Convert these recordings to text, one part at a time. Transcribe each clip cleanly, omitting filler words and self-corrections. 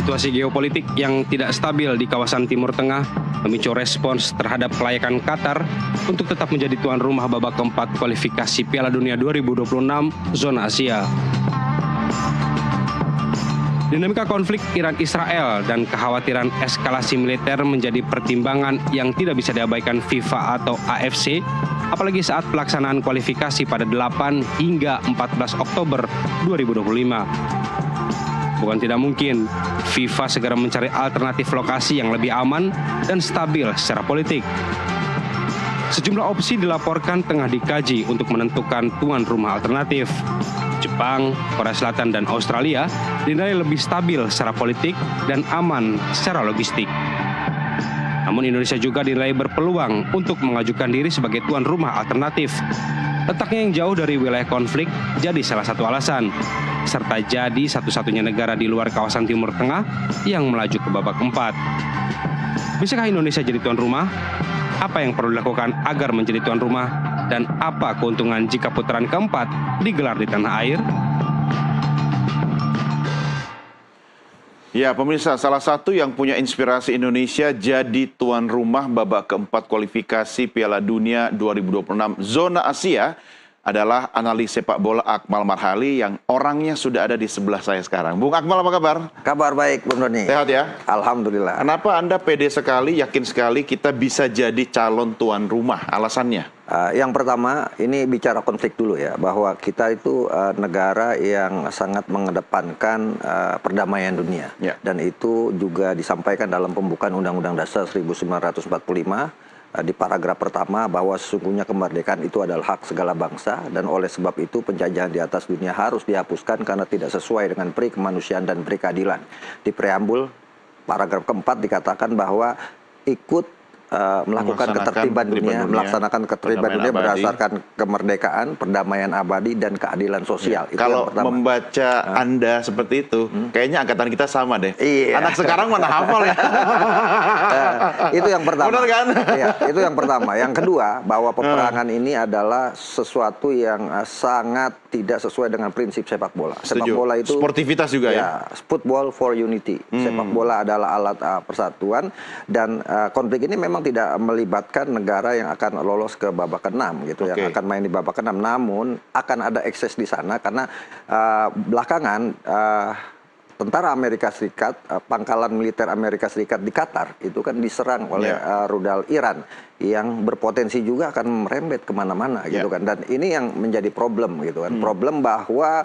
Situasi geopolitik yang tidak stabil di kawasan Timur Tengah memicu respons terhadap kelayakan Qatar untuk tetap menjadi tuan rumah babak keempat kualifikasi Piala Dunia 2026 zona Asia. Dinamika konflik Iran-Israel dan kekhawatiran eskalasi militer menjadi pertimbangan yang tidak bisa diabaikan FIFA atau AFC, apalagi saat pelaksanaan kualifikasi pada 8 hingga 14 Oktober 2025. Bukan tidak mungkin, FIFA segera mencari alternatif lokasi yang lebih aman dan stabil secara politik. Sejumlah opsi dilaporkan tengah dikaji untuk menentukan tuan rumah alternatif. Jepang, Korea Selatan, dan Australia dinilai lebih stabil secara politik dan aman secara logistik. Namun Indonesia juga dinilai berpeluang untuk mengajukan diri sebagai tuan rumah alternatif. Letaknya yang jauh dari wilayah konflik jadi salah satu alasan, serta jadi satu-satunya negara di luar kawasan Timur Tengah yang melaju ke babak keempat. Bisakah Indonesia jadi tuan rumah? Apa yang perlu dilakukan agar menjadi tuan rumah? Dan apa keuntungan jika putaran keempat digelar di tanah air? Ya, pemirsa, salah satu yang punya inspirasi Indonesia jadi tuan rumah babak keempat kualifikasi Piala Dunia 2026 zona Asia adalah analis sepak bola Akmal Marhali yang orangnya sudah ada di sebelah saya sekarang. Bung Akmal, apa kabar? Kabar baik, Bung Doni. Sehat ya? Alhamdulillah. Kenapa Anda pede sekali, yakin sekali kita bisa jadi calon tuan rumah? Alasannya? Yang pertama, ini bicara konflik dulu ya, bahwa kita itu negara yang sangat mengedepankan perdamaian dunia. Ya. Dan itu juga disampaikan dalam pembukaan Undang-Undang Dasar 1945, di paragraf pertama bahwa sesungguhnya kemerdekaan itu adalah hak segala bangsa dan oleh sebab itu penjajahan di atas dunia harus dihapuskan karena tidak sesuai dengan peri kemanusiaan dan peri keadilan. Di preambul paragraf keempat dikatakan bahwa ikut melakukan ketertiban dunia, melaksanakan ketertiban dunia berdasarkan kemerdekaan, perdamaian abadi, dan keadilan sosial. Ya. Itu kalau membaca Anda seperti itu, kayaknya angkatan kita sama deh. Iya. Anak sekarang mana hafal ya? Itu yang pertama. Benar kan? Ya, itu yang pertama. Yang kedua, bahwa peperangan ini adalah sesuatu yang sangat tidak sesuai dengan prinsip sepak bola. Sepak bola itu sportivitas juga ya. Football for unity. Sepak bola adalah alat persatuan dan konflik ini memang tidak melibatkan negara yang akan lolos ke babak ke-6 gitu, yang akan main di babak ke-6. Namun akan ada ekses di sana karena belakangan tentara Amerika Serikat, pangkalan militer Amerika Serikat di Qatar itu kan diserang oleh rudal Iran yang berpotensi juga akan merembet kemana-mana gitu kan. Dan ini yang menjadi problem gitu kan. Problem bahwa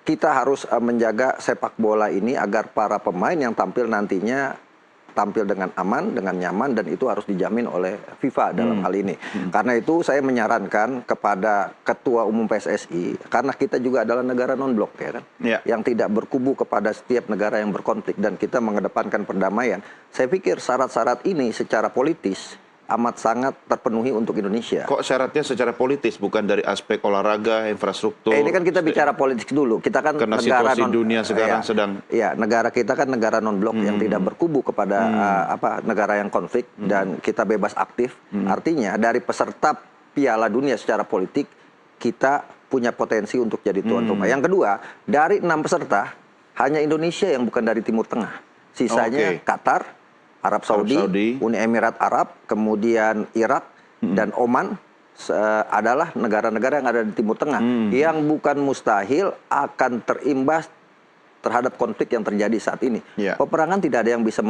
kita harus menjaga sepak bola ini agar para pemain yang tampil nantinya tampil dengan aman, dengan nyaman, dan itu harus dijamin oleh FIFA dalam hal ini. Karena itu saya menyarankan kepada Ketua Umum PSSI, karena kita juga adalah negara non-blok ya kan, yang tidak berkubu kepada setiap negara yang berkonflik, dan kita mengedepankan perdamaian. Saya pikir syarat-syarat ini secara politis amat sangat terpenuhi untuk Indonesia. Kok syaratnya secara politis, bukan dari aspek olahraga, infrastruktur? Ini kan kita bicara politik dulu. Kita kan karena negara situasi dunia sekarang sedang... Ya, negara kita kan negara non-blok yang tidak berkubu kepada negara yang konflik dan kita bebas aktif. Artinya dari peserta Piala Dunia secara politik, kita punya potensi untuk jadi tuan rumah. Yang kedua, dari 6 peserta, hanya Indonesia yang bukan dari Timur Tengah. Sisanya Qatar, Arab Saudi, Uni Emirat Arab, kemudian Irak, dan Oman adalah negara-negara yang ada di Timur Tengah yang bukan mustahil akan terimbas terhadap konflik yang terjadi saat ini. Peperangan tidak ada yang bisa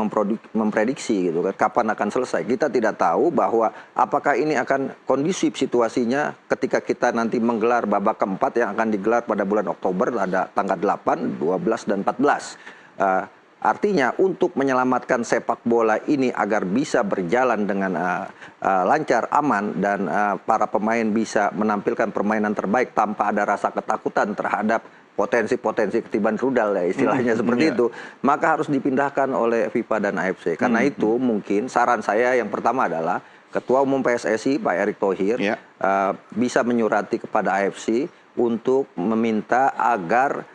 memprediksi gitu kan, kapan akan selesai. Kita tidak tahu bahwa apakah ini akan kondusif situasinya ketika kita nanti menggelar babak keempat yang akan digelar pada bulan Oktober, ada tanggal 8, 12, dan 14. Artinya untuk menyelamatkan sepak bola ini agar bisa berjalan dengan lancar, aman, dan para pemain bisa menampilkan permainan terbaik tanpa ada rasa ketakutan terhadap potensi-potensi ketiban rudal ya istilahnya seperti itu, maka harus dipindahkan oleh FIFA dan AFC. Karena itu mungkin saran saya yang pertama adalah Ketua Umum PSSI Pak Erick Thohir bisa menyurati kepada AFC untuk meminta agar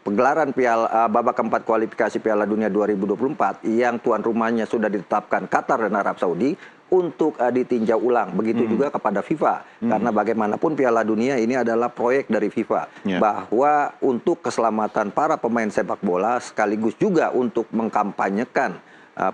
pegelaran babak keempat kualifikasi Piala Dunia 2024 yang tuan rumahnya sudah ditetapkan Qatar dan Arab Saudi untuk ditinjau ulang. Begitu juga kepada FIFA. Karena bagaimanapun Piala Dunia ini adalah proyek dari FIFA. Bahwa untuk keselamatan para pemain sepak bola sekaligus juga untuk mengkampanyekan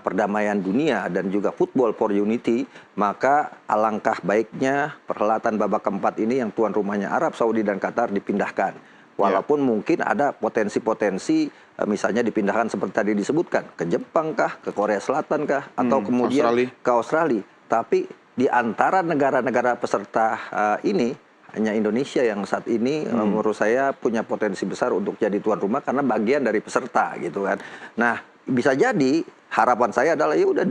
perdamaian dunia dan juga Football for Unity, maka alangkah baiknya perhelatan babak keempat ini yang tuan rumahnya Arab Saudi dan Qatar dipindahkan. Walaupun mungkin ada potensi-potensi misalnya dipindahkan seperti tadi disebutkan ke Jepang kah, ke Korea Selatan kah, atau kemudian ke Australia. Tapi di antara negara-negara peserta ini hanya Indonesia yang saat ini menurut saya punya potensi besar untuk jadi tuan rumah karena bagian dari peserta gitu kan. Nah, bisa jadi harapan saya adalah ya udah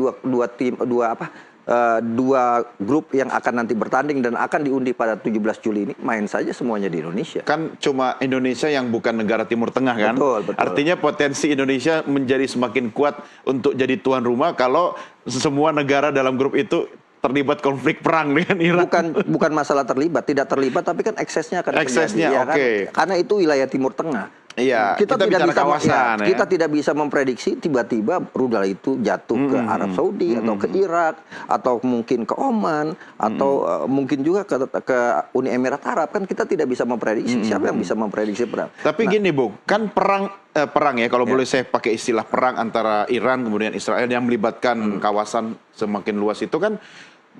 dua grup yang akan nanti bertanding dan akan diundi pada 17 Juli ini main saja semuanya di Indonesia. Kan cuma Indonesia yang bukan negara Timur Tengah kan? Betul, betul. Artinya potensi Indonesia menjadi semakin kuat untuk jadi tuan rumah kalau semua negara dalam grup itu terlibat konflik perang dengan Irak. Bukan masalah tidak terlibat, tapi kan eksesnya akan Eksesnya, terjadi. oke. Kan? Karena itu wilayah Timur Tengah. Iya, kita bicara kawasan. Kita tidak bisa memprediksi tiba-tiba rudal itu jatuh ke Arab Saudi atau ke Irak atau mungkin ke Oman atau mungkin juga ke Uni Emirat Arab. Kan kita tidak bisa memprediksi. Siapa yang bisa memprediksi perang? Tapi gini Bung, kan perang ya kalau boleh saya pakai istilah perang antara Iran kemudian Israel yang melibatkan kawasan semakin luas itu kan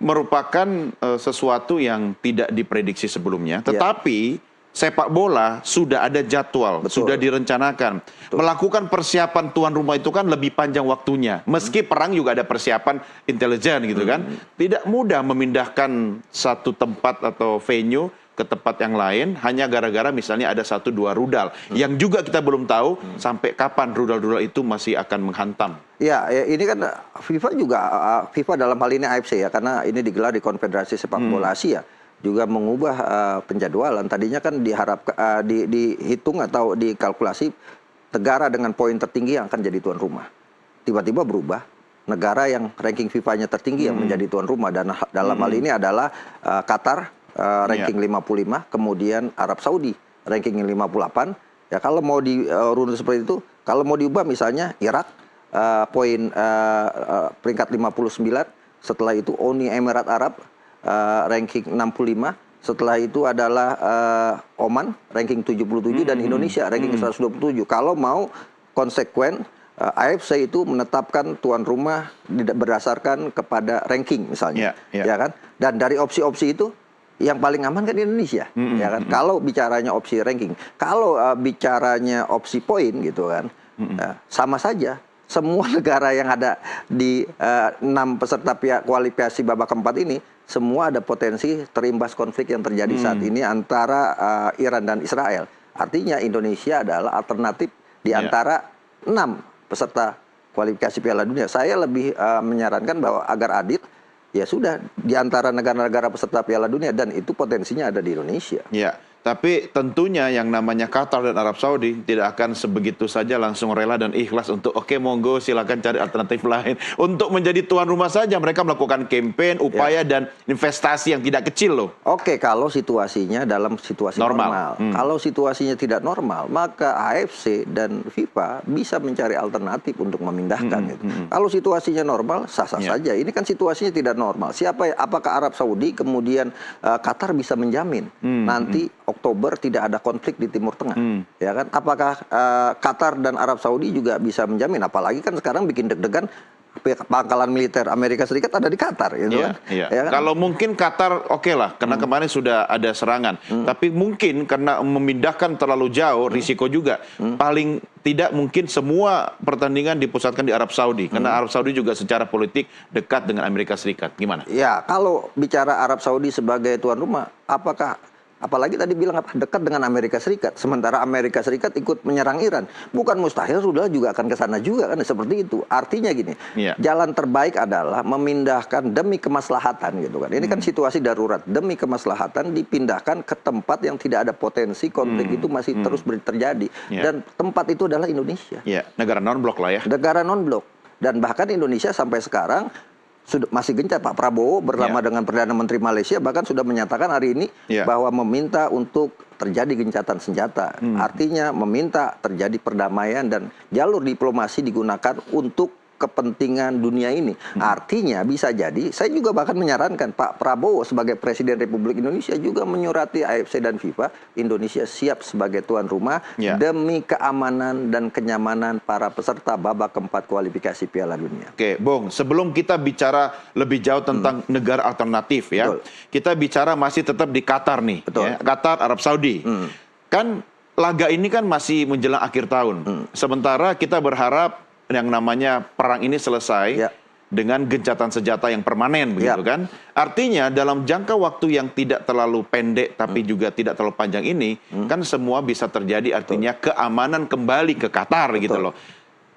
merupakan sesuatu yang tidak diprediksi sebelumnya. Tetapi sepak bola sudah ada jadwal, sudah direncanakan. Melakukan persiapan tuan rumah itu kan lebih panjang waktunya. Meski perang juga ada persiapan intelijen gitu kan. Tidak mudah memindahkan satu tempat atau venue ke tempat yang lain hanya gara-gara misalnya ada 1-2 rudal. Yang juga kita belum tahu sampai kapan rudal-rudal itu masih akan menghantam. Ya, ini kan FIFA dalam hal ini AFC ya, karena ini digelar di Konfederasi Sepak Bola Asia. Juga mengubah penjadwalan. Tadinya kan dihitung atau dikalkulasi negara dengan poin tertinggi yang akan jadi tuan rumah. Tiba-tiba berubah. Negara yang ranking FIFA-nya tertinggi yang menjadi tuan rumah. Dan dalam hal ini adalah Qatar, ranking 55. Kemudian Arab Saudi, ranking 58. Ya kalau mau diurut seperti itu, kalau mau diubah misalnya Irak, peringkat 59. Setelah itu Uni Emirat Arab, ranking 65, setelah itu adalah Oman ranking 77 dan Indonesia ranking 127. Kalau mau konsekuen, AFC itu menetapkan tuan rumah berdasarkan kepada ranking misalnya, ya kan? Dan dari opsi-opsi itu yang paling aman kan Indonesia, ya kan? Kalau bicaranya opsi ranking, kalau bicaranya opsi poin gitu kan, sama saja. Semua negara yang ada di 6 peserta kualifikasi babak keempat ini semua ada potensi terimbas konflik yang terjadi saat ini antara Iran dan Israel. Artinya Indonesia adalah alternatif di antara 6 peserta kualifikasi Piala Dunia. Saya lebih menyarankan bahwa agar adil, ya sudah di antara negara-negara peserta Piala Dunia dan itu potensinya ada di Indonesia. Ya, tapi tentunya yang namanya Qatar dan Arab Saudi tidak akan sebegitu saja langsung rela dan ikhlas untuk oke monggo silakan cari alternatif lain. Untuk menjadi tuan rumah saja mereka melakukan campaign, upaya dan investasi yang tidak kecil loh. Oke, kalau situasinya dalam situasi normal. Kalau situasinya tidak normal, maka AFC dan FIFA bisa mencari alternatif untuk memindahkan itu. Kalau situasinya normal, sah-sah saja. Ini kan situasinya tidak normal. Apakah Arab Saudi kemudian Qatar bisa menjamin nanti Oktober tidak ada konflik di Timur Tengah, ya kan? Apakah Qatar dan Arab Saudi juga bisa menjamin? Apalagi kan sekarang bikin deg-degan pangkalan militer Amerika Serikat ada di Qatar, gitu kan? Ya kan? Kalau mungkin Qatar oke lah, karena kemarin sudah ada serangan. Tapi mungkin karena memindahkan terlalu jauh, risiko juga. Paling tidak mungkin semua pertandingan dipusatkan di Arab Saudi, karena Arab Saudi juga secara politik dekat dengan Amerika Serikat. Gimana? Ya, kalau bicara Arab Saudi sebagai tuan rumah, apalagi tadi bilang dekat dengan Amerika Serikat, sementara Amerika Serikat ikut menyerang Iran, bukan mustahil sudah juga akan ke sana juga kan, seperti itu. Artinya gini, jalan terbaik adalah memindahkan demi kemaslahatan gitu kan. Ini kan situasi darurat, demi kemaslahatan dipindahkan ke tempat yang tidak ada potensi konflik itu masih terus terjadi. Dan tempat itu adalah Indonesia. Negara non-blok lah ya. Negara non-blok. Dan bahkan Indonesia sampai sekarang masih gencar. Pak Prabowo bersama dengan Perdana Menteri Malaysia bahkan sudah menyatakan hari ini bahwa meminta untuk terjadi gencatan senjata. Artinya meminta terjadi perdamaian dan jalur diplomasi digunakan untuk kepentingan dunia ini. Artinya bisa jadi, saya juga bahkan menyarankan Pak Prabowo sebagai Presiden Republik Indonesia juga menyurati AFC dan FIFA, Indonesia siap sebagai tuan rumah demi keamanan dan kenyamanan para peserta babak keempat kualifikasi Piala Dunia. Oke, Bung, sebelum kita bicara lebih jauh tentang negara alternatif ya, kita bicara masih tetap di Qatar nih, ya, Qatar, Arab Saudi. Kan laga ini kan masih menjelang akhir tahun. Sementara kita berharap yang namanya perang ini selesai dengan gencatan senjata yang permanen, begitu kan? Artinya dalam jangka waktu yang tidak terlalu pendek tapi juga tidak terlalu panjang ini, kan semua bisa terjadi. Artinya keamanan kembali ke Qatar gitu loh.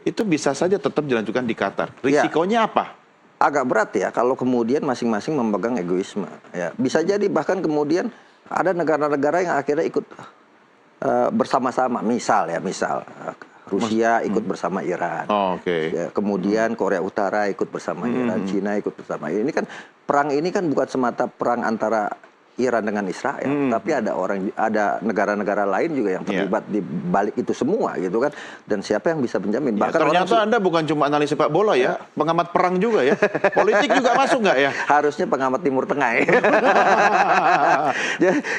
Itu bisa saja tetap dilanjutkan di Qatar. Risikonya apa? Agak berat ya kalau kemudian masing-masing memegang egoisme. Ya, bisa jadi bahkan kemudian ada negara-negara yang akhirnya ikut bersama-sama, misal Rusia ikut bersama Iran, ya, kemudian Korea Utara ikut bersama Iran, Cina ikut bersama Iran. Ini kan perang ini kan bukan semata perang antara Iran dengan Israel, tapi ada negara-negara lain juga yang terlibat di balik itu semua gitu kan. Dan siapa yang bisa menjamin? Bahkan ternyata Anda bukan cuma analis sepak bola ya, pengamat perang juga ya. Politik juga masuk nggak ya? Harusnya pengamat Timur Tengah ya.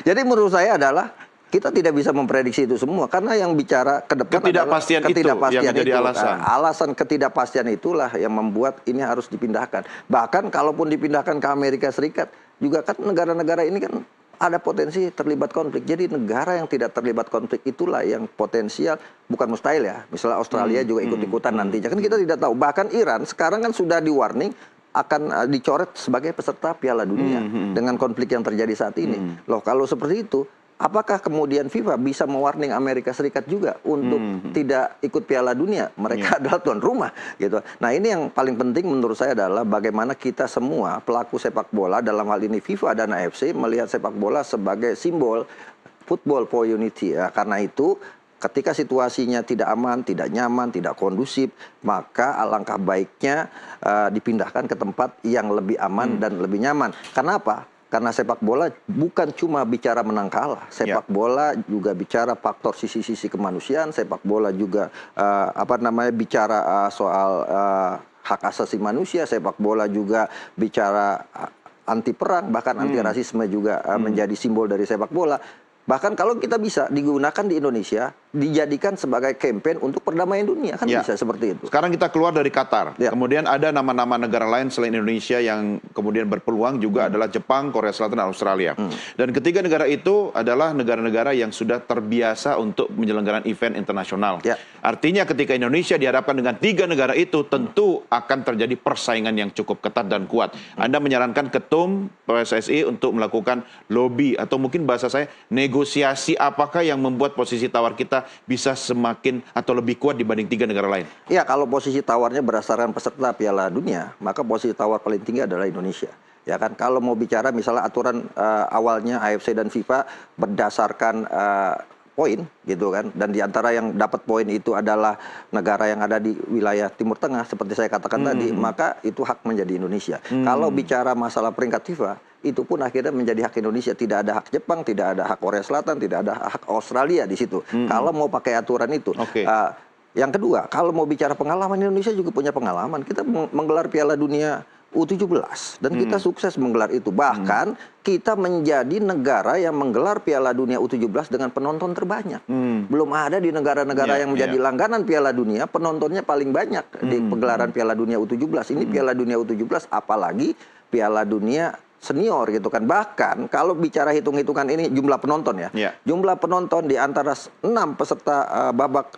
Jadi menurut saya adalah kita tidak bisa memprediksi itu semua karena yang bicara ke depan ketidakpastian itu yang menjadi alasan. Alasan ketidakpastian itulah yang membuat ini harus dipindahkan. Bahkan kalaupun dipindahkan ke Amerika Serikat juga kan negara-negara ini kan ada potensi terlibat konflik. Jadi negara yang tidak terlibat konflik itulah yang potensial, bukan mustahil ya. Misalnya Australia juga ikut-ikutan nantinya. Kan kita tidak tahu. Bahkan Iran sekarang kan sudah di-warning akan dicoret sebagai peserta Piala Dunia dengan konflik yang terjadi saat ini. Loh, kalau seperti itu, apakah kemudian FIFA bisa mewarning Amerika Serikat juga untuk tidak ikut Piala Dunia? Mereka adalah tuan rumah, gitu. Nah, ini yang paling penting menurut saya adalah bagaimana kita semua pelaku sepak bola, dalam hal ini FIFA dan AFC, melihat sepak bola sebagai simbol football for unity. Ya, karena itu, ketika situasinya tidak aman, tidak nyaman, tidak kondusif, maka alangkah baiknya dipindahkan ke tempat yang lebih aman dan lebih nyaman. Kenapa? Karena sepak bola bukan cuma bicara menang kalah, sepak bola juga bicara faktor sisi-sisi kemanusiaan, sepak bola juga bicara soal hak asasi manusia, sepak bola juga bicara anti perang, bahkan anti rasisme juga menjadi simbol dari sepak bola. Bahkan kalau kita bisa digunakan di Indonesia, dijadikan sebagai campaign untuk perdamaian dunia, kan bisa seperti itu. Sekarang kita keluar dari Qatar, kemudian ada nama-nama negara lain selain Indonesia yang kemudian berpeluang juga adalah Jepang, Korea Selatan, dan Australia. Dan ketiga negara itu adalah negara-negara yang sudah terbiasa untuk menyelenggarkan event internasional. Artinya ketika Indonesia dihadapkan dengan tiga negara itu, tentu akan terjadi persaingan yang cukup ketat dan kuat. Anda menyarankan ketum PSSI untuk melakukan lobby atau mungkin bahasa saya negosiasi, apakah yang membuat posisi tawar kita bisa semakin atau lebih kuat dibanding tiga negara lain? Ya, kalau posisi tawarnya berdasarkan peserta Piala Dunia, maka posisi tawar paling tinggi adalah Indonesia. Ya kan, kalau mau bicara misalnya aturan awalnya AFC dan FIFA berdasarkan poin gitu kan, dan diantara yang dapat poin itu adalah negara yang ada di wilayah Timur Tengah seperti saya katakan tadi, maka itu hak menjadi Indonesia. Kalau bicara masalah peringkat FIFA, itu pun akhirnya menjadi hak Indonesia. Tidak ada hak Jepang, tidak ada hak Korea Selatan, tidak ada hak Australia di situ. Kalau mau pakai aturan itu. Yang kedua, kalau mau bicara pengalaman, Indonesia juga punya pengalaman. Kita menggelar Piala Dunia U17 dan kita sukses menggelar itu. Bahkan kita menjadi negara yang menggelar Piala Dunia U17 dengan penonton terbanyak. Belum ada di negara-negara yang menjadi langganan Piala Dunia penontonnya paling banyak di pegelaran Piala Dunia U17. Ini Piala Dunia U17, apalagi Piala Dunia senior gitu kan. Bahkan kalau bicara hitung-hitungan ini jumlah penonton ya. Jumlah penonton di antara 6 peserta babak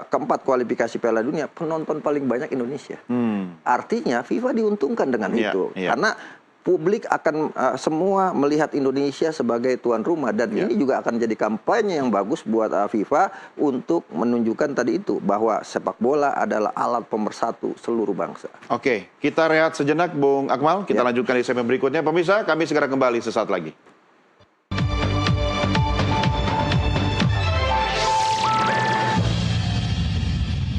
keempat kualifikasi Piala Dunia, penonton paling banyak Indonesia. Artinya FIFA diuntungkan dengan itu. Karena publik akan semua melihat Indonesia sebagai tuan rumah, dan ini juga akan jadi kampanye yang bagus buat FIFA untuk menunjukkan tadi itu bahwa sepak bola adalah alat pemersatu seluruh bangsa. Oke, kita rehat sejenak Bung Akmal, kita lanjutkan di segmen berikutnya. Pemirsa, kami segera kembali sesaat lagi.